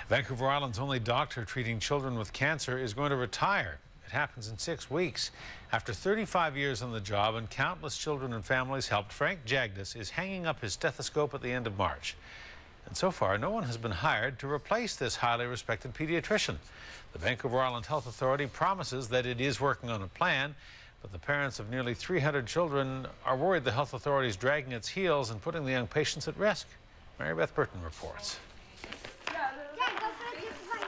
Vancouver Island's only doctor treating children with cancer is going to retire. It happens in 6 weeks. After 35 years on the job and countless children and families helped, Frank Jagdis is hanging up his stethoscope at the end of March. And so far, no one has been hired to replace this highly respected pediatrician. The Vancouver Island Health Authority promises that it is working on a plan, but the parents of nearly 300 children are worried the health authority is dragging its heels and putting the young patients at risk. Mary Beth Burton reports.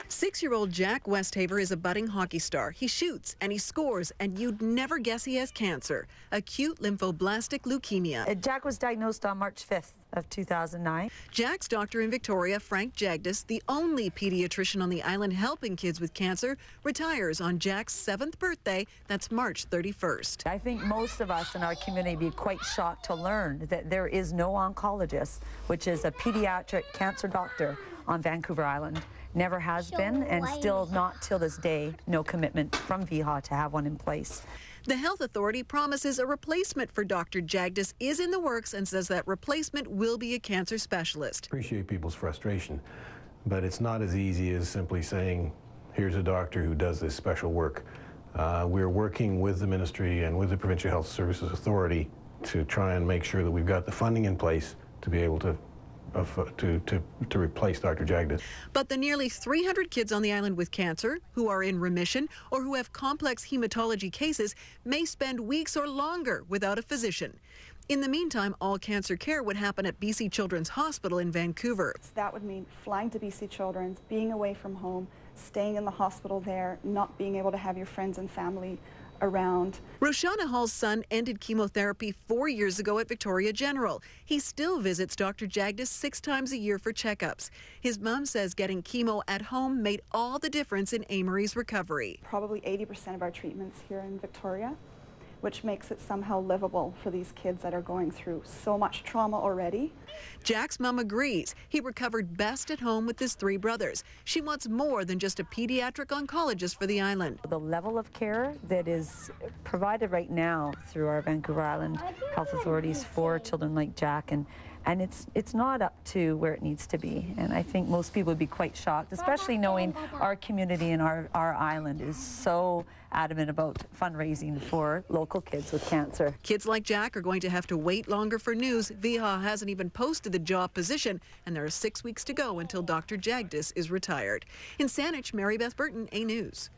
6-year-old Jack Westhaver is a budding hockey star. He shoots and he scores, and you'd never guess he has cancer, acute lymphoblastic leukemia. Jack was diagnosed on March 5th of 2009. Jack's doctor in Victoria, Frank Jagdis, the only pediatrician on the island helping kids with cancer, retires on Jack's 7th birthday. That's March 31st. I think most of us in our community would be quite shocked to learn that there is no oncologist, which is a pediatric cancer doctor on Vancouver Island. Never has been, and still not till this day, no commitment from VIHA to have one in place. The health authority promises a replacement for Dr. Jagdis is in the works and says that replacement will be a cancer specialist. Appreciate people's frustration, but it's not as easy as simply saying, here's a doctor who does this special work. We're working with the ministry and with the Provincial Health Services Authority to try and make sure that we've got the funding in place to be able to replace Dr. Jagdis. But the nearly 300 kids on the island with cancer, who are in remission or who have complex hematology cases, may spend weeks or longer without a physician. In the meantime, all cancer care would happen at BC Children's Hospital in Vancouver. That would mean flying to BC Children's, being away from home, staying in the hospital there, not being able to have your friends and family around. Roshana Hall's son ended chemotherapy 4 years ago at Victoria General. He still visits Dr. Jagdis 6 times a year for checkups. His mom says getting chemo at home made all the difference in Amory's recovery. Probably 80% of our treatments here in Victoria, which makes it somehow livable for these kids that are going through so much trauma already. Jack's mom agrees. He recovered best at home with his 3 brothers. She wants more than just a pediatric oncologist for the island. The level of care that is provided right now through our Vancouver Island health authorities for children like Jack, and it's not up to where it needs to be. And I think most people would be quite shocked, especially knowing our community and our island is so adamant about fundraising for local kids with cancer. Kids like Jack are going to have to wait longer for news. VIHA hasn't even posted the job position, and there are 6 weeks to go until Dr. Jagdis is retired. In Saanich, Mary Beth Burton, A News.